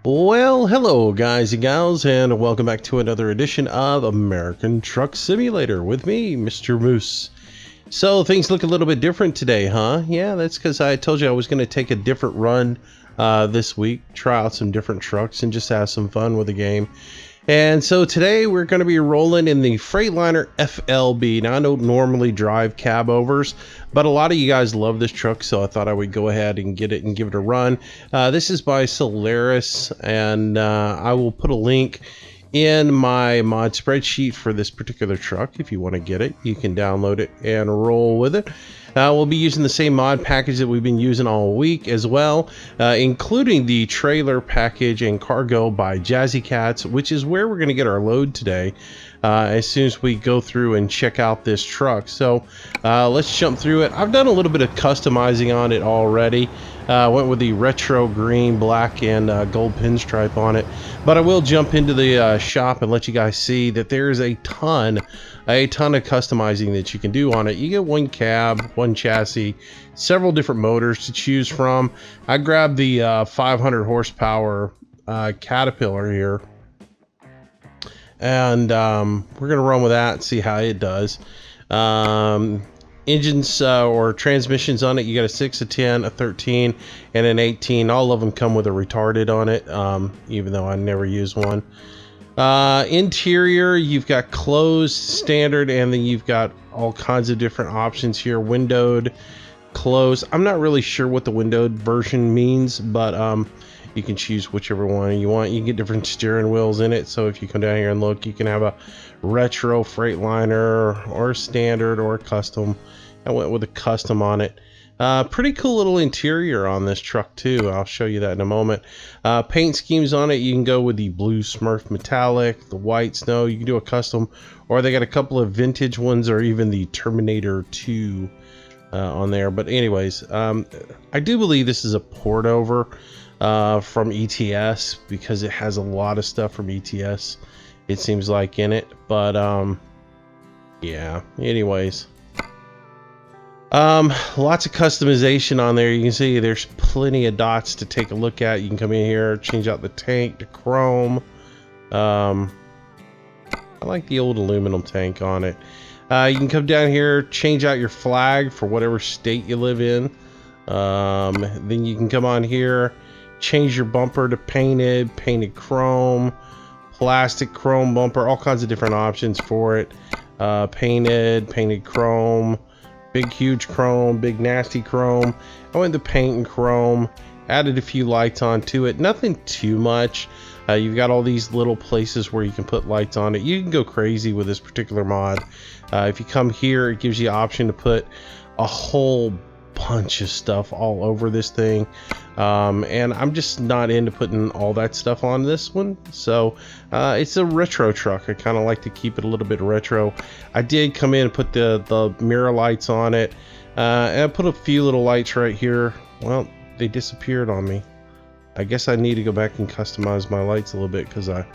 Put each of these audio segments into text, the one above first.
Well, hello guys and gals, and welcome back to another edition of American Truck Simulator with me, Mr. Moose. So things look a little bit different today, huh? Yeah, that's because I told you I was going to take a different run this week, try out some different trucks and just have some fun with the game. And so today we're going to be rolling in the Freightliner FLB. Now I don't normally drive cab overs, but a lot of you guys love this truck, so I thought I would go ahead and get it and give it a run. This is by Solaris, and I will put a link in my mod spreadsheet for this particular truck. If you want to get it, you can download it and roll with it. We'll be using the same mod package that we've been using all week as well, including the trailer package and cargo by Jazzy Cats, which is where we're going to get our load today as soon as we go through and check out this truck. So let's jump through it. I've done a little bit of customizing on it already. Went with the retro green, black, and gold pinstripe on it. But I will jump into the shop and let you guys see that there's a ton of customizing that you can do on it. You get one cab, one chassis, several different motors to choose from. I grabbed the 500 horsepower Caterpillar here, and we're gonna run with that and see how it does. Engines or transmissions on it, you got a 6, a 10, a 13, and an 18. All of them come with a retarded on it, even though I never use one. Interior, you've got closed, standard, and then you've got all kinds of different options here. Windowed, closed. I'm not really sure what the windowed version means, but you can choose whichever one you want. You can get different steering wheels in it, so if you come down here and look, you can have a retro Freightliner or standard or custom. I went with a custom on it. Pretty cool little interior on this truck too. I'll show you that in a moment. Paint schemes on it, you can go with the blue Smurf metallic, the white snow. You can do a custom, or they got a couple of vintage ones, or even the Terminator 2 on there. But anyways, I do believe this is a port over from ETS, because it has a lot of stuff from ETS, it seems like, in it. But yeah, anyways, lots of customization on there. You can see there's plenty of dots to take a look at. You can come in here, change out the tank to chrome. I like the old aluminum tank on it. You can come down here, change out your flag for whatever state you live in. Then you can come on here, change your bumper to painted chrome, plastic chrome bumper, all kinds of different options for it. Painted chrome, big huge chrome, big nasty chrome. I went to paint and chrome, added a few lights onto it, nothing too much. You've got all these little places where you can put lights on it. You can go crazy with this particular mod. If you come here, it gives you the option to put a whole bunch of stuff all over this thing, and I'm just not into putting all that stuff on this one. So it's a retro truck. I kind of like to keep it a little bit retro. I did come in and put the mirror lights on it, and I put a few little lights right here. Well, they disappeared on me. I guess I need to go back and customize my lights a little bit, because I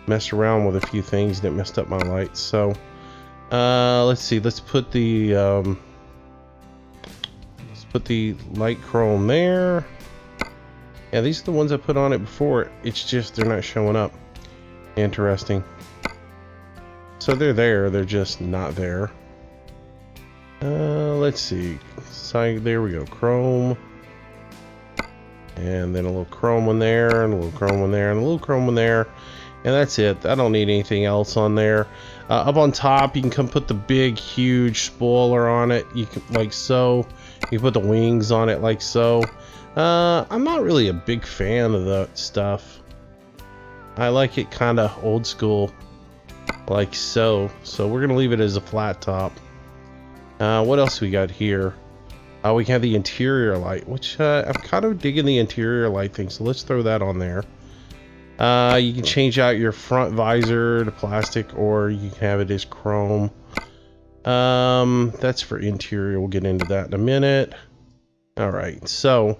messed around with a few things and it messed up my lights. So let's see, let's put the light chrome there. Yeah, these are the ones I put on it before. It's just they're not showing up. Interesting. So they're there, they're just not there. Let's see. So there we go, chrome. And then a little chrome one there, and a little chrome one there, and a little chrome one there. And that's it. I don't need anything else on there. Up on top, you can come put the big, huge spoiler on it. You can, like so. You put the wings on it like so. I'm not really a big fan of that stuff. I like it kind of old school, like so. So we're gonna leave it as a flat top. What else we got here? We have the interior light, which I'm kind of digging the interior light thing. So let's throw that on there. You can change out your front visor to plastic, or you can have it as chrome. That's for interior. We'll get into that in a minute. All right, so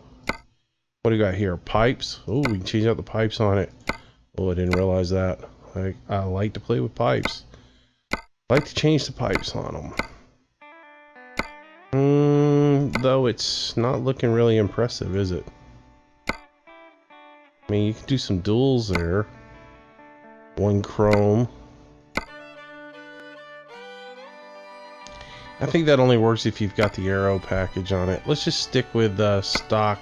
what do you got here? Pipes. Oh, we can change out the pipes on it. Oh, I didn't realize that. I like to play with pipes. I like to change the pipes on them. Though it's not looking really impressive, is it? I mean, you can do some duals there. One chrome. I think that only works if you've got the aero package on it. Let's just stick with the stock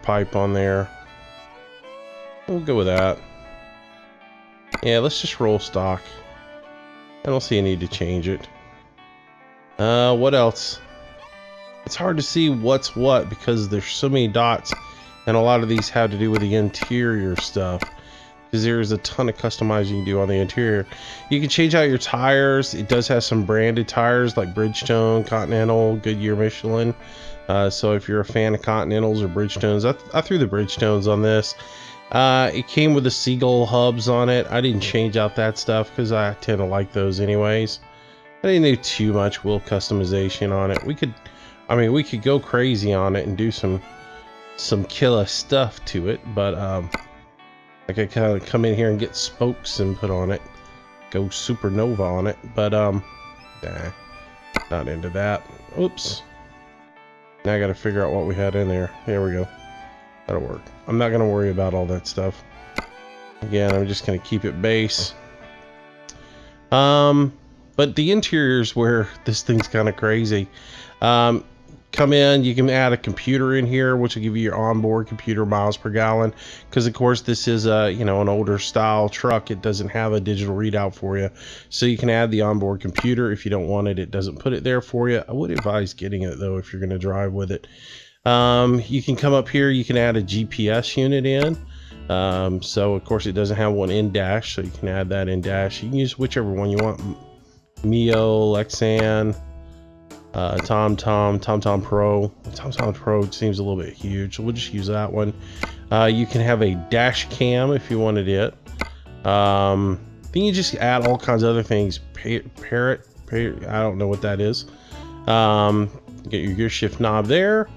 pipe on there. We'll go with that. Yeah, let's just roll stock. I don't see a need to change it. What else? It's hard to see what's what because there's so many dots, and a lot of these have to do with the interior stuff. Because there's a ton of customizing you can do on the interior. You can change out your tires. It does have some branded tires like Bridgestone, Continental, Goodyear, Michelin. So if you're a fan of Continentals or Bridgestones, I threw the Bridgestones on this. It came with the Seagull hubs on it. I didn't change out that stuff because I tend to like those anyways. I didn't do too much wheel customization on it. We could go crazy on it and do some killer stuff to it, but I could kind of come in here and get spokes and put on it, go supernova on it, but nah, not into that. Oops. Now I got to figure out what we had in there. There we go. That'll work. I'm not gonna worry about all that stuff. Again, I'm just gonna keep it base. But the interior's where this thing's kind of crazy. Come in, you can add a computer in here, which will give you your onboard computer miles per gallon. Because of course this is a, you know, an older style truck. It doesn't have a digital readout for you. So you can add the onboard computer. If you don't want it, it doesn't put it there for you. I would advise getting it though if you're going to drive with it. You can come up here, you can add a GPS unit in. So of course it doesn't have one in dash, so you can add that in dash. You can use whichever one you want. Mio, Lexan, TomTom Pro. TomTom Pro seems a little bit huge, so we'll just use that one. You can have a dash cam if you wanted it. Then you just add all kinds of other things. Parrot, I don't know what that is. Get your gear shift knob there.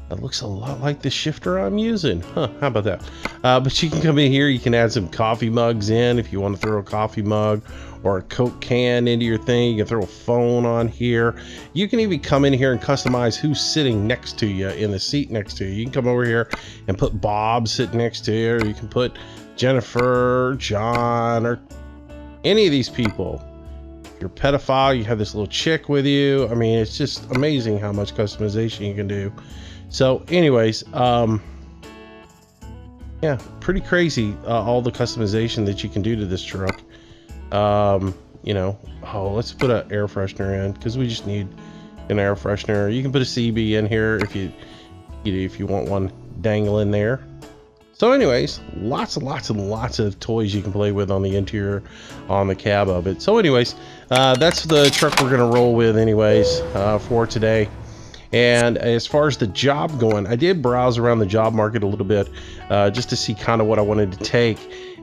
That looks a lot like the shifter I'm using. Huh, how about that? But you can come in here, you can add some coffee mugs in if you want to throw a coffee mug or a Coke can into your thing. You can throw a phone on here. You can even come in here and customize who's sitting next to you in the seat next to you. You can come over here and put Bob sitting next to you, or you can put Jennifer, John, or any of these people. If you're a pedophile, you have this little chick with you. I mean, it's just amazing how much customization you can do. So anyways, yeah, pretty crazy, all the customization that you can do to this truck. You know, let's put an air freshener in because we just need an air freshener. You can put a CB in here if you want one dangling there. So anyways, lots and lots of toys you can play with on the interior, on the cab of it. So anyways, that's the truck we're gonna roll with anyways, for today. And as far as the job going, I did browse around the job market a little bit, just to see kind of what I wanted to take.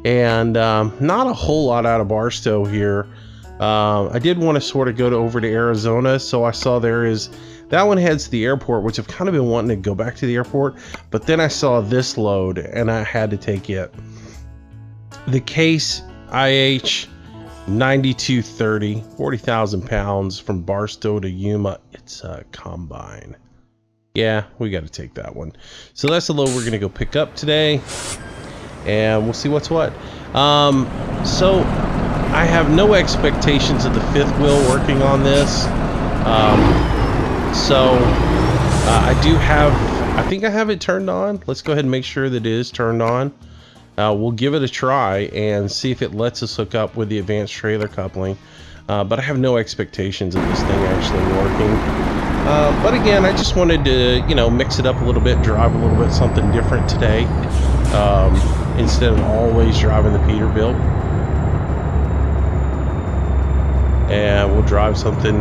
And not a whole lot out of Barstow here. I did want to sort of go over to Arizona, so I saw that one heads to the airport, which I've kind of been wanting to go back to the airport, but then I saw this load and I had to take it. The Case IH 9230, 40,000 pounds from Barstow to Yuma. It's a combine. Yeah, we got to take that one. So that's the load we're going to go pick up today, and we'll see what's what. So I have no expectations of the fifth wheel working on this. I think I have it turned on. Let's go ahead and make sure that it is turned on. We'll give it a try and see if it lets us hook up with the advanced trailer coupling. But I have no expectations of this thing actually working. But again, I just wanted to, you know, mix it up a little bit, drive a little bit something different today, instead of always driving the Peterbilt. And we'll drive something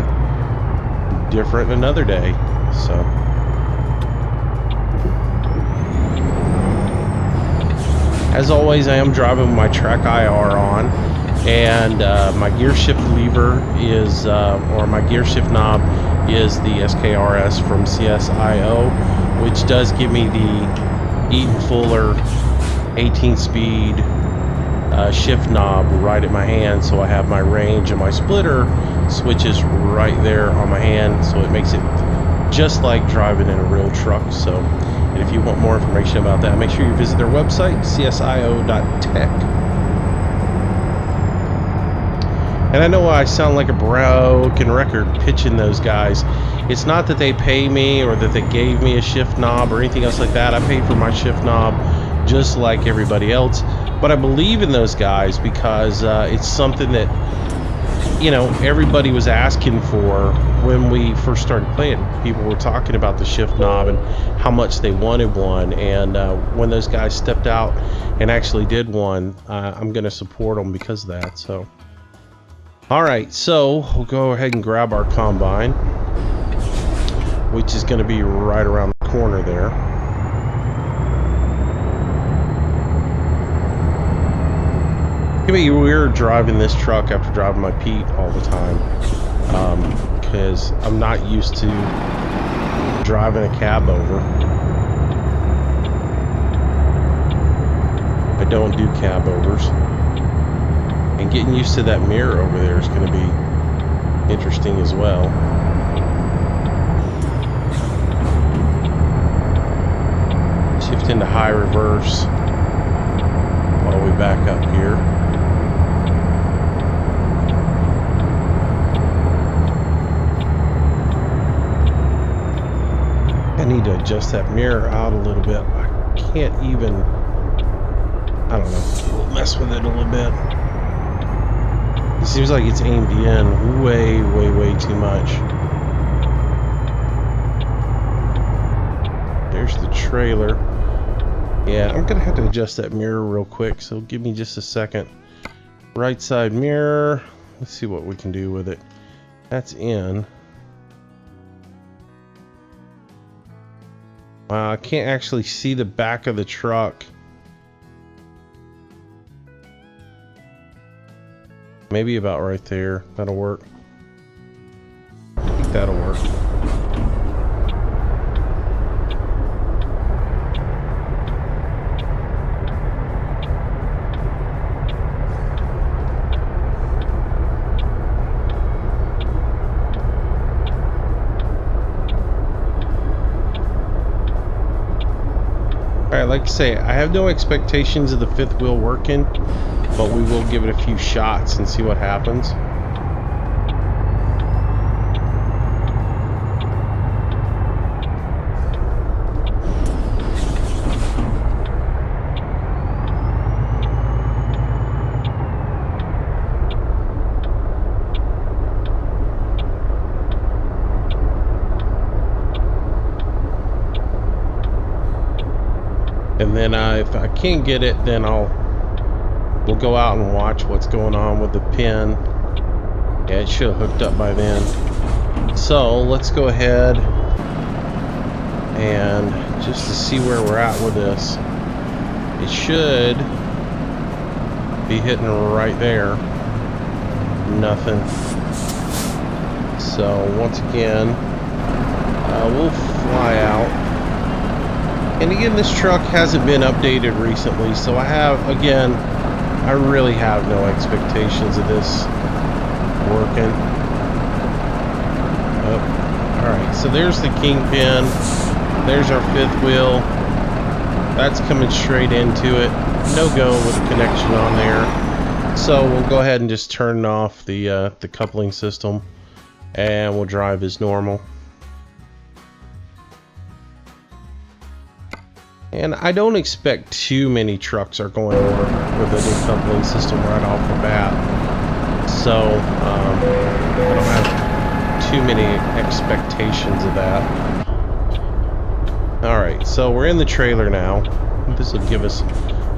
different another day. So as always, I am driving with my track IR on, and my gear shift lever is, or my gear shift knob is the SKRS from CSIO, which does give me the Eaton Fuller 18-speed shift knob right at my hand, so I have my range and my splitter switches right there on my hand, so it makes it just like driving in a real truck. So And if you want more information about that, make sure you visit their website, csio.tech. And I know I sound like a broken record pitching those guys. It's not that they pay me or that they gave me a shift knob or anything else like that. I pay for my shift knob just like everybody else. But I believe in those guys because it's something that, you know, everybody was asking for when we first started playing. People were talking about the shift knob and how much they wanted one. And when those guys stepped out and actually did one, I'm going to support them because of that. So. All right, so we'll go ahead and grab our combine, which is going to be right around the corner there. It can be weird driving this truck after driving my Pete all the time, because I'm not used to driving a cab over. I don't do cab overs. And getting used to that mirror over there is going to be interesting as well. Shift into high reverse while we back up here. I need to adjust that mirror out a little bit. I can't even, I don't know, we'll mess with it a little bit. It seems like it's aimed in way, way, way too much. There's the trailer. Yeah, I'm gonna have to adjust that mirror real quick, so give me just a second. Right side mirror. Let's see what we can do with it. That's in. Wow, I can't actually see the back of the truck. Maybe about right there. That'll work. I think that'll work. Alright, like I say, I have no expectations of the fifth wheel working, but we will give it a few shots and see what happens. And then if I can't get it, then we'll go out and watch what's going on with the pin. Yeah, it should have hooked up by then. So let's go ahead and just to see where we're at with this. It should be hitting right there. Nothing. So once again, we'll fly out. And again, this truck hasn't been updated recently, so I really have no expectations of this working. Oh, alright, so there's the kingpin. There's our fifth wheel. That's coming straight into it. No go with the connection on there. So we'll go ahead and just turn off the coupling system, and we'll drive as normal. And I don't expect too many trucks are going to work with a new coupling system right off the bat. So I don't have too many expectations of that. Alright, so we're in the trailer now. This will give us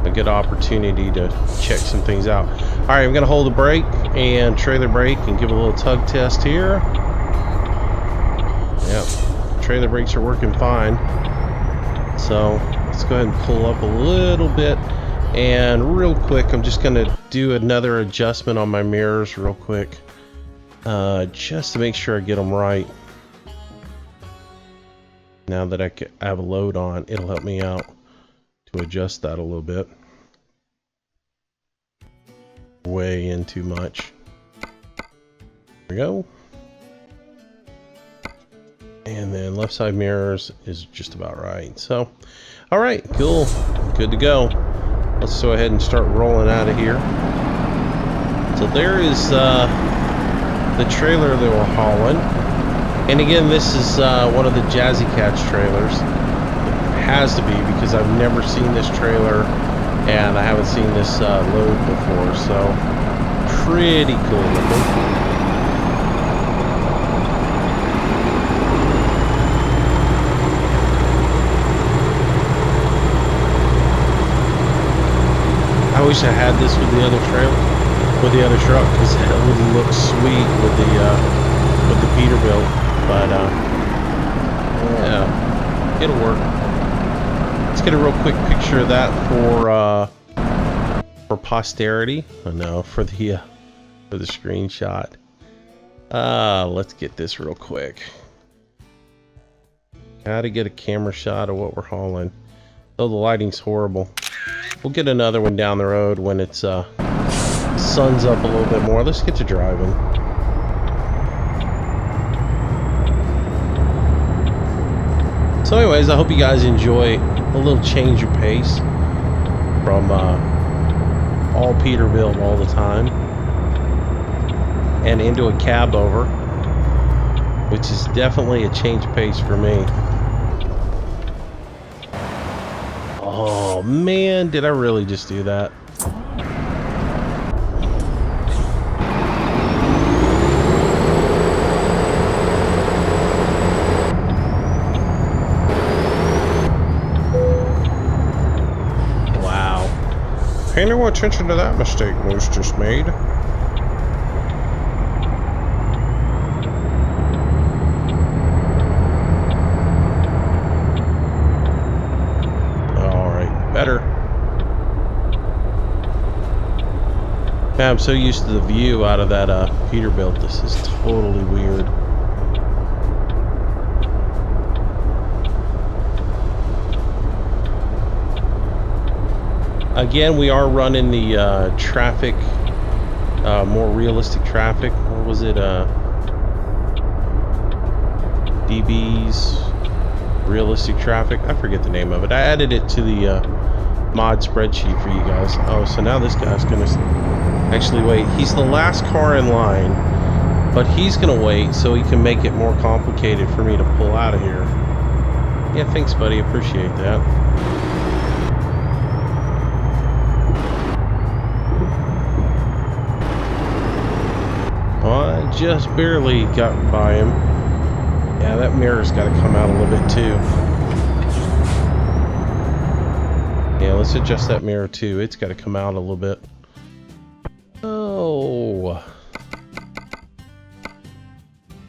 a good opportunity to check some things out. Alright, I'm going to hold the brake and trailer brake and give a little tug test here. Yep, trailer brakes are working fine. So let's go ahead and pull up a little bit, and real quick I'm just going to do another adjustment on my mirrors real quick, just to make sure I get them right. Now that I have a load on, it'll help me out to adjust that a little bit. Way in too much. There we go. And then left side mirrors is just about right. So, all right, cool, good to go. Let's go ahead and start rolling out of here. So there is the trailer that we're hauling. And again, this is one of the Jazzy Cats trailers. It has to be, because I've never seen this trailer and I haven't seen this load before. So pretty cool looking. I wish I had this with the other trailer, with the other truck, because that would look sweet with the Peterbilt. But yeah, it'll work. Let's get a real quick picture of that for posterity. Oh no, for the screenshot. Let's get this real quick. Gotta get a camera shot of what we're hauling. Oh, the lighting's horrible. We'll get another one down the road when it's sun's up a little bit more. Let's get to driving. So anyways, I hope you guys enjoy a little change of pace from all Peterbilt all the time and into a cab over, which is definitely a change of pace for me. Oh man, did I really just do that? Wow. Pay no attention to that mistake Moose just made. Better. Man, I'm so used to the view out of that Peterbilt. This is totally weird. Again, we are running the traffic, more realistic traffic. What was it? DB's realistic traffic. I forget the name of it. I added it to the mod spreadsheet for you guys. Oh, so now this guy's gonna actually wait. He's the last car in line, but he's gonna wait so he can make it more complicated for me to pull out of here. Yeah, thanks, buddy. Appreciate that. Well, I just barely got by him. Yeah, that mirror's got to come out a little bit too. Yeah, let's adjust that mirror too. It's got to come out a little bit. Oh.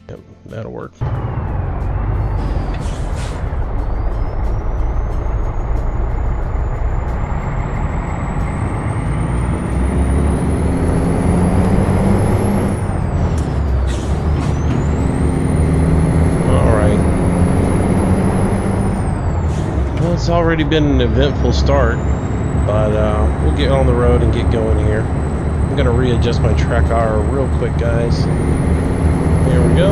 Yep, that'll work. It's already been an eventful start, but we'll get on the road and get going here. I'm gonna readjust my track hour real quick, guys. Here we go.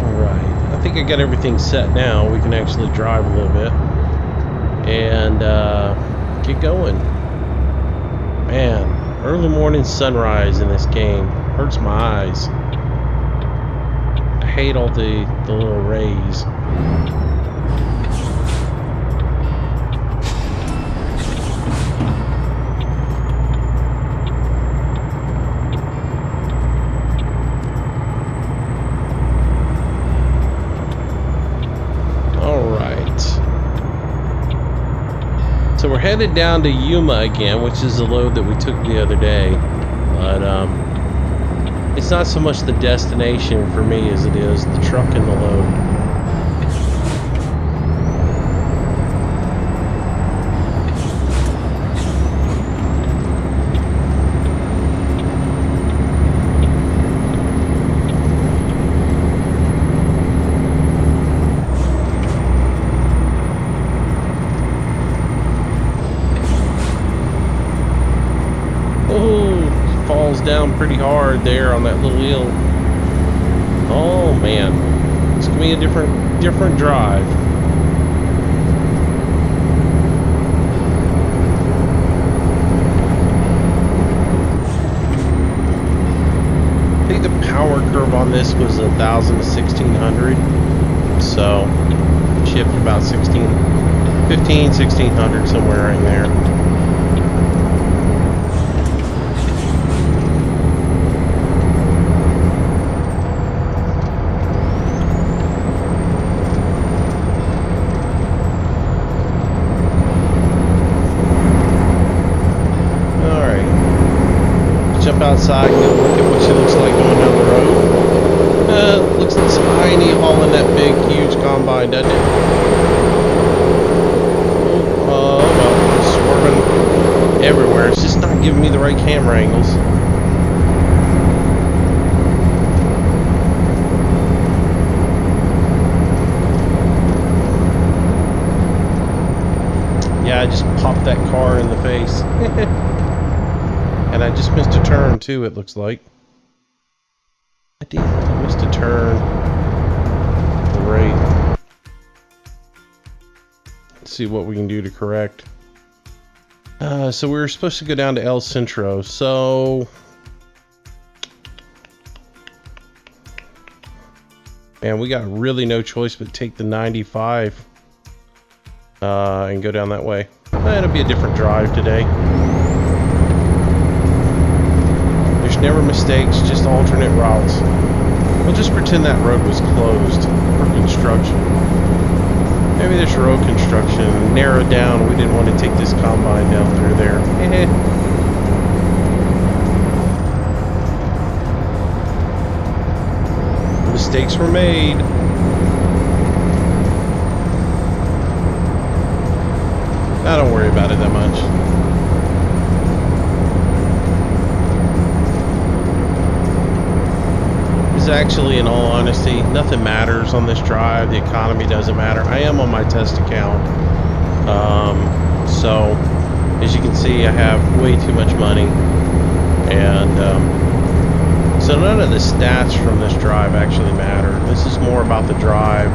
Alright, I think I got everything set now. We can actually drive a little bit and get going. Man, early morning sunrise in this game hurts my eyes. I hate all the little rays. So we're headed down to Yuma again, which is the load that we took the other day. But it's not so much the destination for me as it is the truck and the load. slows down pretty hard there on that little hill. Oh man, it's gonna be a different drive. I think the power curve on this was 1,000 to 1,600, so shift about 1,600 somewhere right there. Outside and go look at what she looks like going down the road. Looks tiny hauling that big, huge combine, doesn't it? Oh, well, swerving everywhere. It's just not giving me the right camera angles. Yeah, I just popped that car in the face. And I just missed a turn too, it looks like. I did. I missed a turn. Great. Let's see what we can do to correct. So we were supposed to go down to El Centro. So... man, we got really no choice but take the 95 and go down that way. It'll be a different drive today. Never mistakes, just alternate routes. We'll just pretend that road was closed for construction. Maybe there's road construction narrowed down. We didn't want to take this combine down through there. Mistakes were made. I don't worry about it that much. Actually, in all honesty, nothing matters on this drive. The economy doesn't matter. I am on my test account, so as you can see, I have way too much money, and so none of the stats from this drive actually matter. This is more about the drive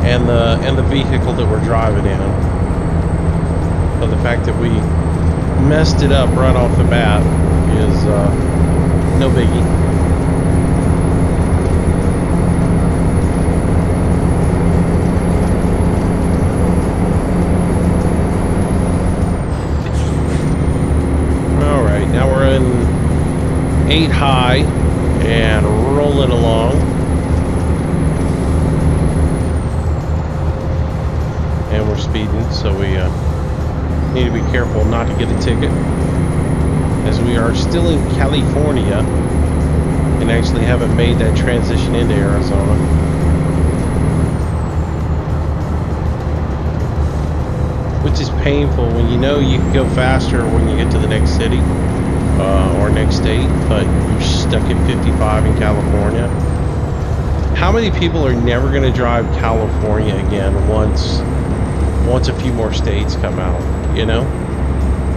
and the vehicle that we're driving in. So the fact that we messed it up right off the bat is no biggie. Now we're in 8 high and rolling along. And we're speeding, so we need to be careful not to get a ticket, as we are still in California and actually haven't made that transition into Arizona. Which is painful when you know you can go faster when you get to the next city or next state, but you're stuck at 55 in California. How many people are never going to drive California again once a few more states come out, you know?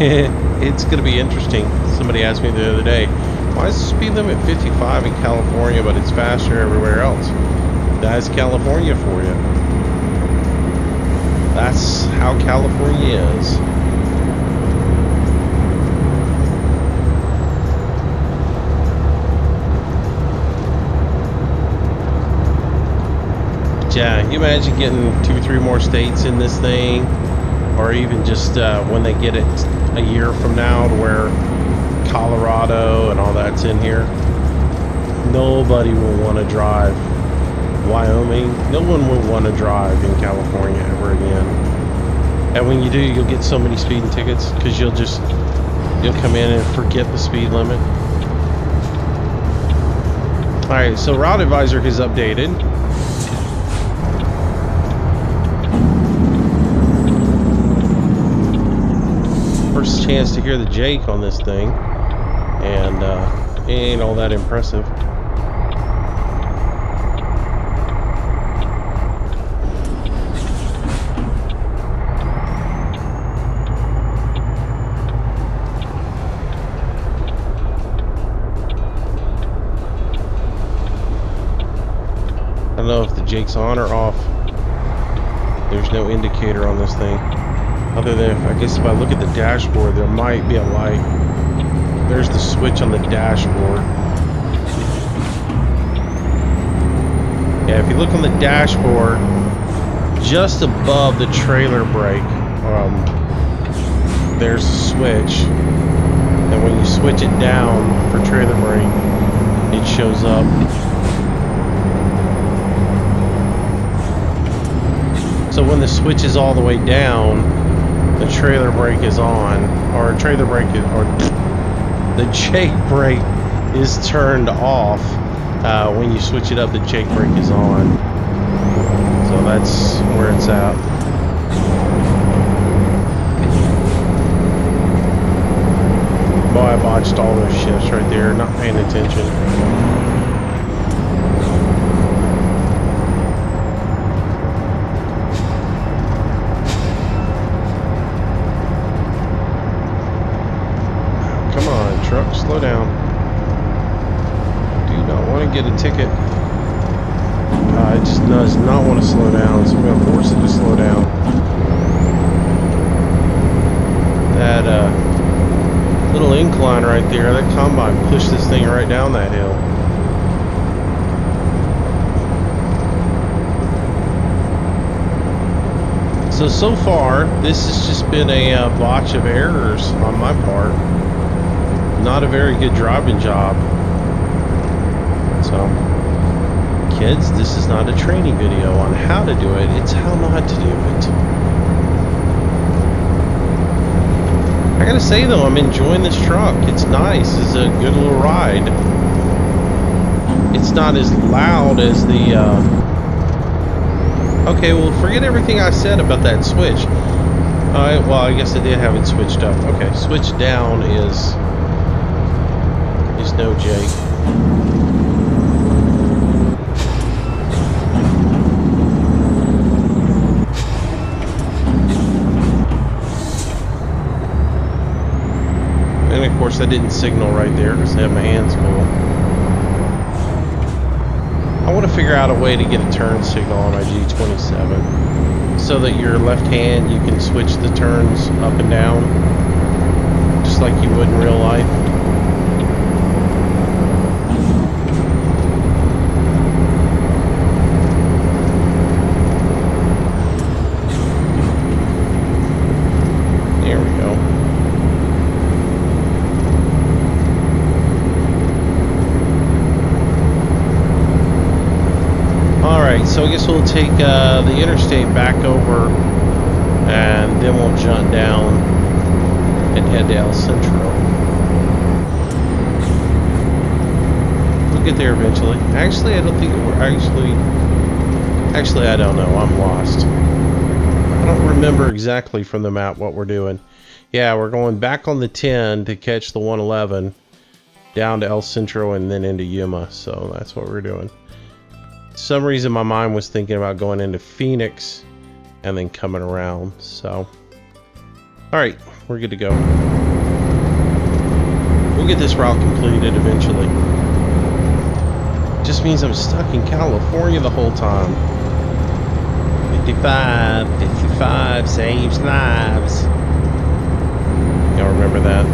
It's going to be interesting. Somebody asked me the other day, why is the speed limit 55 in California but it's faster everywhere else? That's California for you. That's how California is. Yeah, you imagine getting 2 or 3 more states in this thing, or even just when they get it a year from now, to where Colorado and all that's in here. Nobody will want to drive Wyoming. No one will want to drive in California ever again. And when you do, you'll get so many speeding tickets because you'll come in and forget the speed limit. All right, so Route Advisor has updated. First chance to hear the Jake on this thing, and it ain't all that impressive. Jake's on or off. There's no indicator on this thing. Other than, I guess if I look at the dashboard, there might be a light. There's the switch on the dashboard. Yeah, if you look on the dashboard, just above the trailer brake, there's a switch. And when you switch it down for trailer brake, it shows up. So when the switch is all the way down, the trailer brake is on, or trailer brake is, or the Jake brake is turned off. When you switch it up, the Jake brake is on. So that's where it's at. Boy, I botched all those shifts right there, not paying attention. Come on, truck, slow down. Do not want to get a ticket. It just does not want to slow down, so I'm going to force it to slow down. That little incline right there, that combine pushed this thing right down that hill. So far, this has just been a botch of errors on my part. Not a very good driving job. So, kids, this is not a training video on how to do it, it's how not to do it. I gotta say though, I'm enjoying this truck. It's nice. It's a good little ride. It's not as loud as the okay, well, forget everything I said about that switch. Well, I guess I did have it switched up. Okay, switch down is no Jake. And of course I didn't signal right there because I have my hands full. I want to figure out a way to get a turn signal on my G27 so that your left hand, you can switch the turns up and down just like you would in real life. So I guess we'll take the interstate back over and then we'll jump down and head to El Centro. We'll get there eventually. Actually, I don't think we're actually I don't know. I'm lost. I don't remember exactly from the map what we're doing. Yeah, we're going back on the 10 to catch the 111 down to El Centro and then into Yuma. So that's what we're doing. For some reason my mind was thinking about going into Phoenix and then coming around. So alright, we're good to go. We'll get this route completed eventually. Just means I'm stuck in California the whole time. 55 saves lives. Y'all remember that?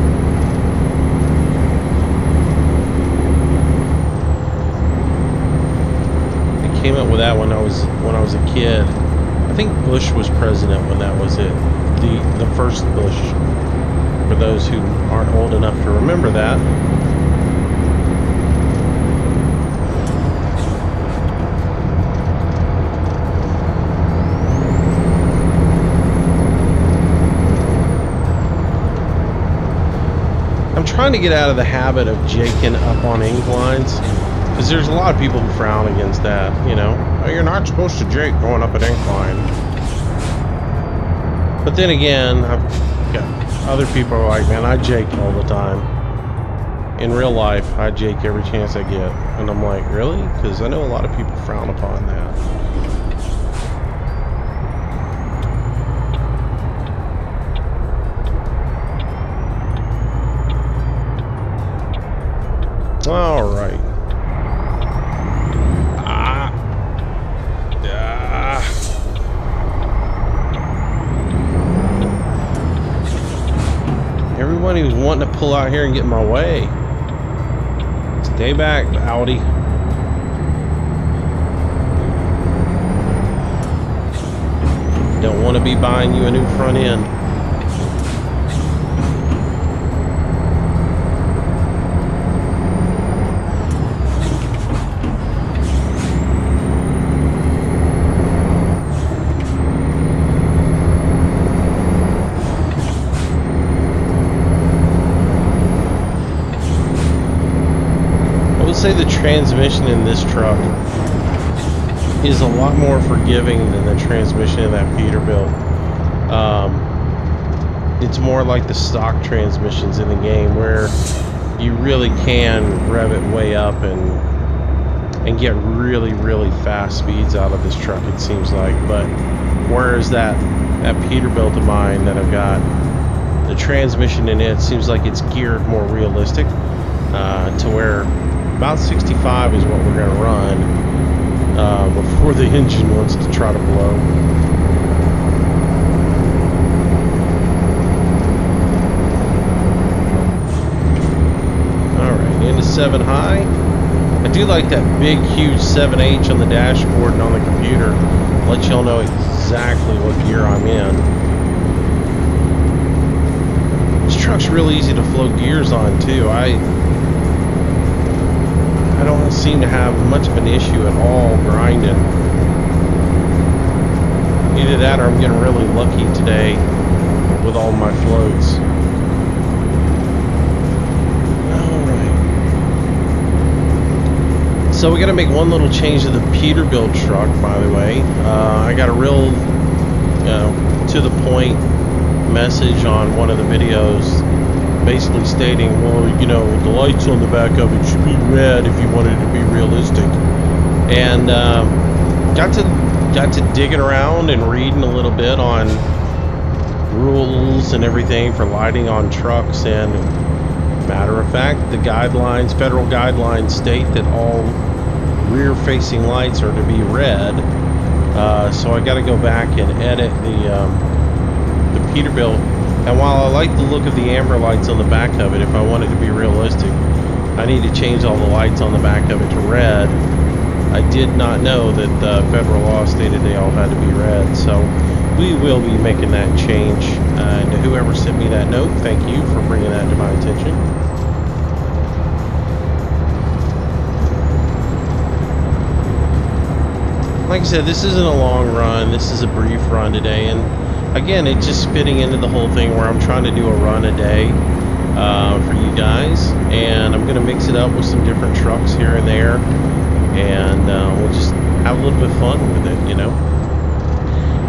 Came up with that when I was a kid. I think Bush was president when that was it. The first Bush. For those who aren't old enough to remember that. I'm trying to get out of the habit of jaking up on inclines. Because there's a lot of people who frown against that, you know. Oh, you're not supposed to jake going up an incline. But then again, I've got other people who are like, man, I jake all the time. In real life, I jake every chance I get. And I'm like, really? Because I know a lot of people frown upon that. All right. Everybody was wanting to pull out here and get in my way. Stay back, Audi. Don't want to be buying you a new front end. I would say the transmission in this truck is a lot more forgiving than the transmission in that Peterbilt. It's more like the stock transmissions in the game where you really can rev it way up and get really, really fast speeds out of this truck, it seems like. But whereas that Peterbilt of mine that I've got, the transmission in it seems like it's geared more realistic, to where about 65 is what we're going to run before the engine wants to try to blow. Alright, into 7 high. I do like that big, huge 7H on the dashboard and on the computer. Let y'all know exactly what gear I'm in. This truck's really easy to flow gears on, too. I don't seem to have much of an issue at all grinding. Either that or I'm getting really lucky today with all my floats. Alright. So we got to make one little change to the Peterbilt truck, by the way. I got a real to the point message on one of the videos basically stating, well, you know, the lights on the back of it should be red if you wanted it to be realistic. And got to digging around and reading a little bit on rules and everything for lighting on trucks, and matter of fact, the guidelines, federal guidelines state that all rear-facing lights are to be red. So I got to go back and edit the Peterbilt. And while I like the look of the amber lights on the back of it, if I want it to be realistic, I need to change all the lights on the back of it to red. I did not know that federal law stated they all had to be red, so we will be making that change. And to whoever sent me that note, thank you for bringing that to my attention. Like I said, this isn't a long run. This is a brief run today, and again, it's just fitting into the whole thing where I'm trying to do a run a day for you guys, and I'm going to mix it up with some different trucks here and there, and we'll just have a little bit of fun with it, you know.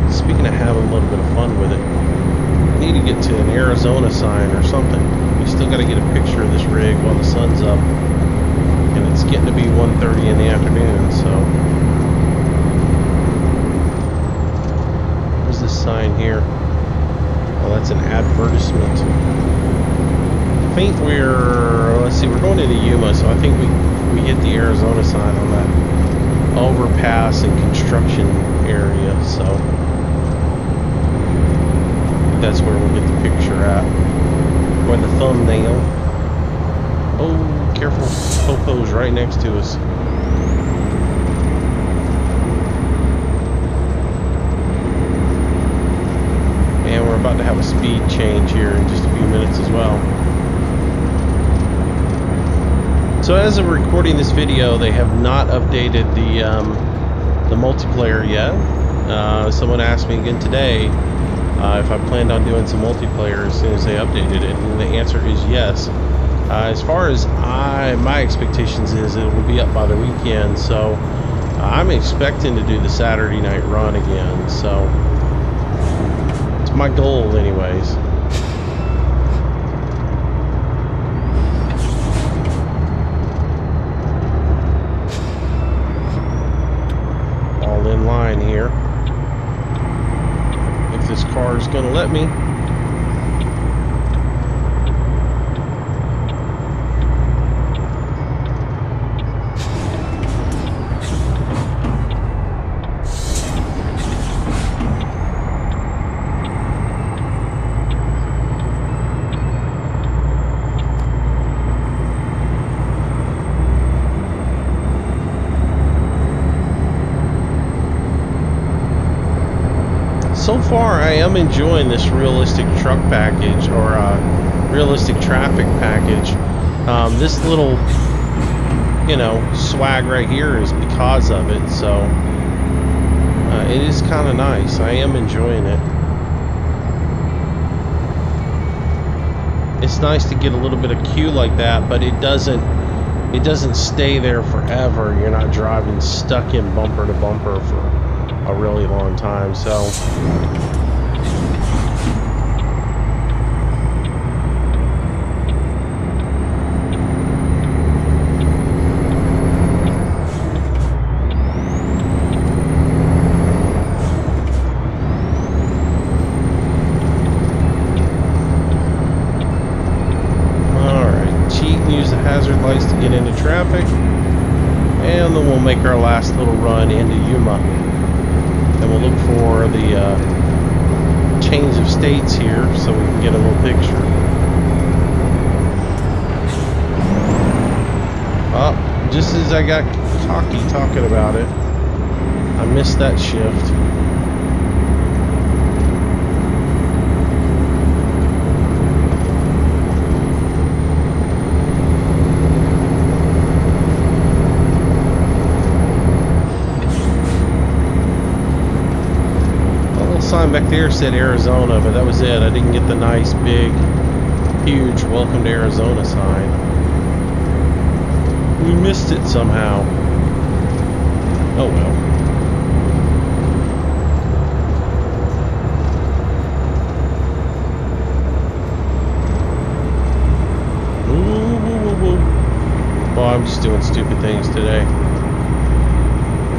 Speaking of having a little bit of fun with it, I need to get to an Arizona sign or something. We still got to get a picture of this rig while the sun's up, and it's getting to be 1:30 in the afternoon, so... This sign here. Oh, that's an advertisement. I think let's see, we're going into Yuma, so I think we hit the Arizona sign on that overpass and construction area, so that's where we'll get the picture at, or the thumbnail. Oh, careful, Popo's right next to us. And we're about to have a speed change here in just a few minutes as well. So as of recording this video, they have not updated the multiplayer yet. Someone asked me again today if I planned on doing some multiplayer as soon as they updated it, and the answer is yes. As far as my expectations is, it will be up by the weekend, so I'm expecting to do the Saturday night run again, so it's my goal anyways. All in line here. If this car is going to let me. far I am enjoying this realistic truck package, or realistic traffic package. This little, you know, swag right here is because of it, so it is kind of nice. I am enjoying it. It's nice to get a little bit of queue like that, but it doesn't stay there forever. You're not driving stuck in bumper to bumper for a really long time. So hazard lights to get into traffic, and then we'll make our last little run into Yuma, and we'll look for the change of states here so we can get a little picture. Just as I got cocky talking about it, I missed that shift. Sign back there said Arizona, but that was it. I didn't get the nice big huge welcome to Arizona sign. We missed it somehow. Oh well. Well, I'm just doing stupid things today.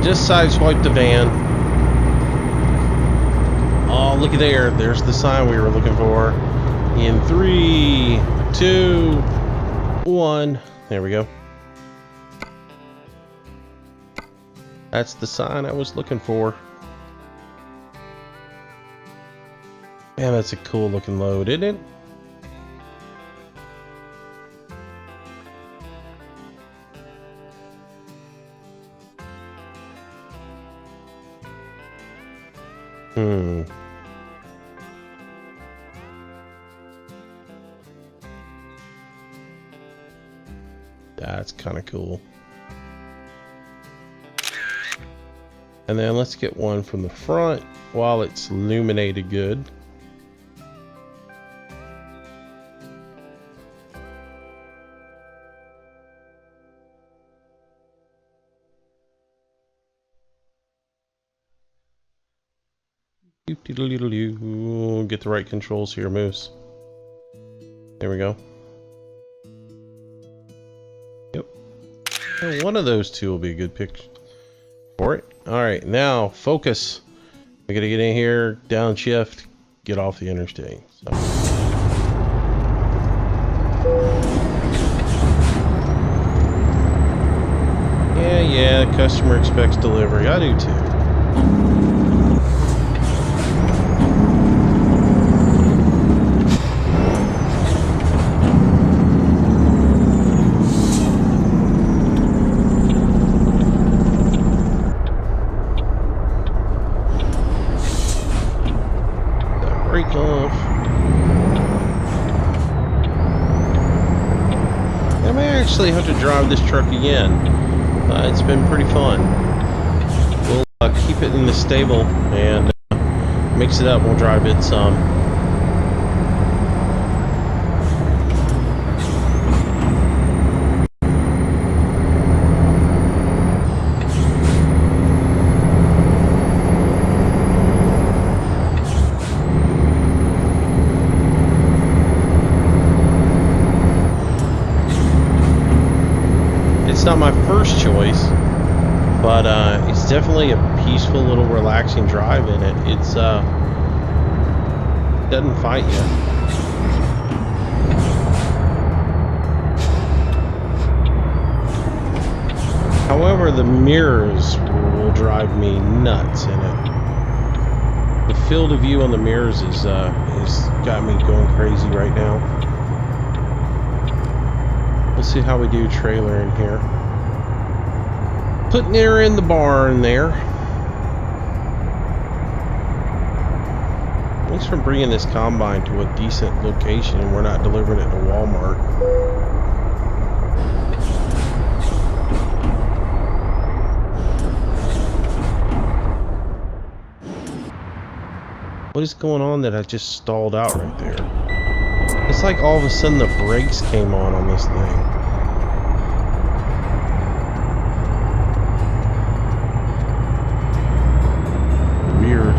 Just sideswiped the van. Oh, look at there. There's the sign we were looking for. In 3, 2, 1. There we go. That's the sign I was looking for. Man, that's a cool looking load, isn't it? That's kind of cool. And then let's get one from the front while it's illuminated good. Get the right controls here, Moose. There we go. Yep. And one of those two will be a good picture for it. Alright, now focus. We gotta get in here, downshift, get off the interstate. So. Yeah, customer expects delivery. I do too. Off. I may actually have to drive this truck again. It's been pretty fun. We'll keep it in the stable and mix it up. We'll drive it some. It's not my first choice, but it's definitely a peaceful little relaxing drive in it. It's doesn't fight you. However, the mirrors will drive me nuts in it. The field of view on the mirrors is got me going crazy right now. We'll see how we do trailer in here. Putting her in the barn there. Thanks for bringing this combine to a decent location and we're not delivering it to Walmart. What is going on that I just stalled out right there? It's like all of a sudden the brakes came on this thing. Weird.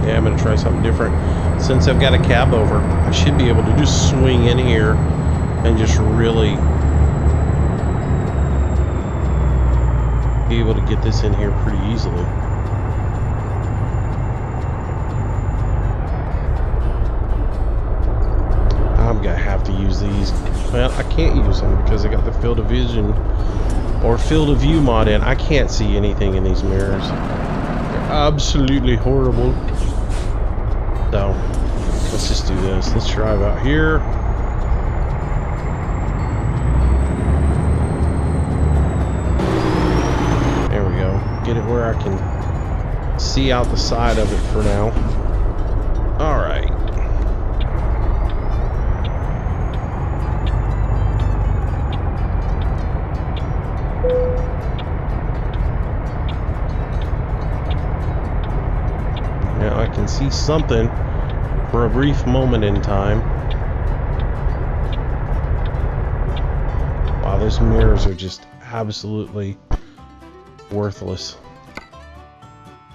Yeah, I'm gonna try something different. Since I've got a cab over, I should be able to just swing in here and just really be able to get this in here pretty easily. I'm gonna have to use these. Well, I can't use them because I got the field of vision or field of view mod in. I can't see anything in these mirrors. They're absolutely horrible. So let's just do this. Let's drive out here. There we go. Get it where I can see out the side of it for now. All right. Now I can see something for a brief moment in time. Wow, those mirrors are just absolutely worthless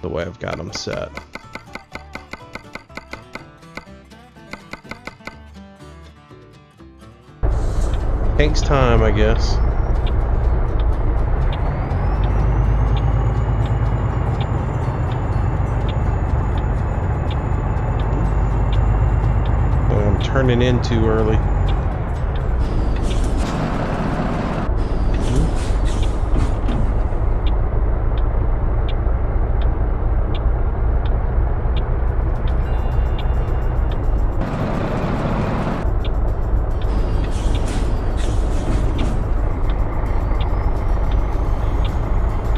the way I've got them set. Takes time, I guess. Turning in too early.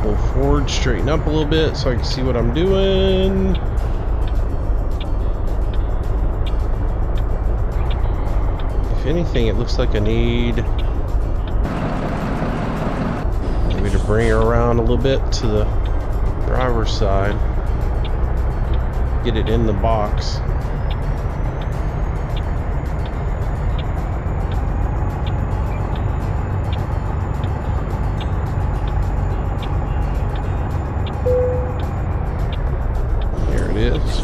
Pull forward, straighten up a little bit so I can see what I'm doing. If anything, it looks like I need maybe to bring her around a little bit to the driver's side. Get it in the box. There it is.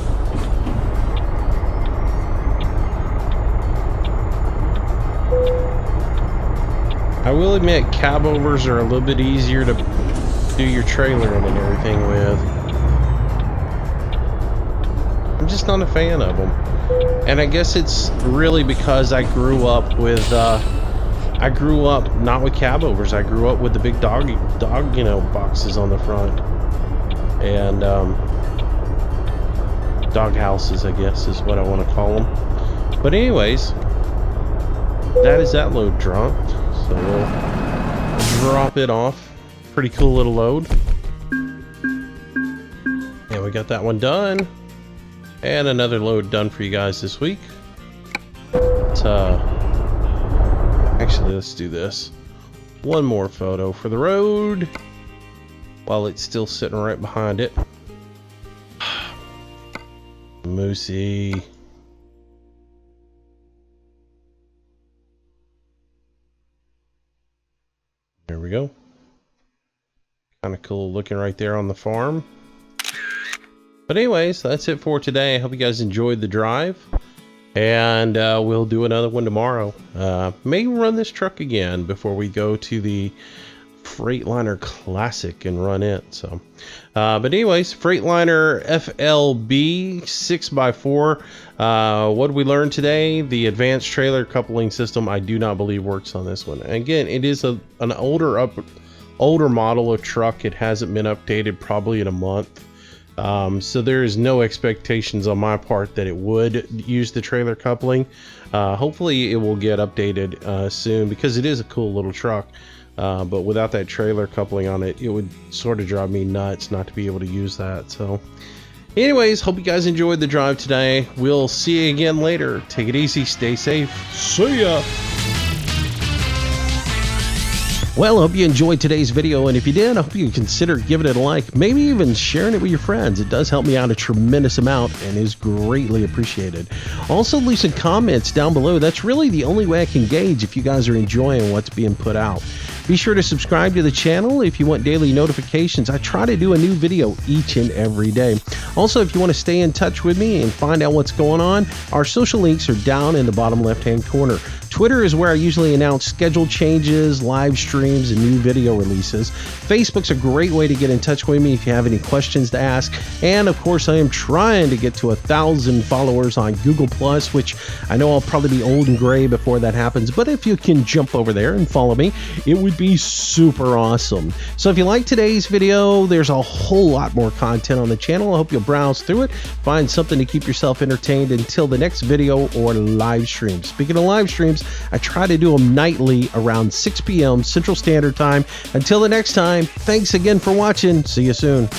I will admit, cab overs are a little bit easier to do your trailering and everything with. I'm just not a fan of them. And I guess it's really because I grew up with, not with cab overs. I grew up with the big dog, you know, boxes on the front. And, dog houses, I guess, is what I want to call them. But anyways, that is that load dropped. So we'll drop it off. Pretty cool little load. And we got that one done. And another load done for you guys this week. But, actually, let's do this. One more photo for the road while it's still sitting right behind it. Moosey. There we go. Kind of cool looking right there on the farm. But anyways, that's it for today. I hope you guys enjoyed the drive. And we'll do another one tomorrow. May run this truck again before we go to the Freightliner Classic and run it. So, but anyways, Freightliner FLB 6x4. What did we learn today? The advanced trailer coupling system, I do not believe works on this one. And again, it is an older model of truck. It hasn't been updated probably in a month. So there is no expectations on my part that it would use the trailer coupling. Hopefully it will get updated soon because it is a cool little truck. but without that trailer coupling on it, it would sort of drive me nuts not to be able to use that. So anyways, hope you guys enjoyed the drive today. We'll see you again later. Take it easy, stay safe. See ya. Well, I hope you enjoyed today's video, and if you did, I hope you consider giving it a like, maybe even sharing it with your friends. It does help me out a tremendous amount and is greatly appreciated. Also, leave some comments down below. That's really the only way I can gauge if you guys are enjoying what's being put out. Be sure to subscribe to the channel if you want daily notifications. I try to do a new video each and every day. Also, if you want to stay in touch with me and find out what's going on, our social links are down in the bottom left-hand corner. Twitter is where I usually announce schedule changes, live streams, and new video releases. Facebook's a great way to get in touch with me if you have any questions to ask. And of course, I am trying to get to 1,000 followers on Google+, which I know I'll probably be old and gray before that happens. But if you can jump over there and follow me, it would be super awesome. So if you like today's video, there's a whole lot more content on the channel. I hope you'll browse through it, find something to keep yourself entertained until the next video or live stream. Speaking of live streams, I try to do them nightly around 6 p.m. Central Standard Time. Until the next time, thanks again for watching. See you soon.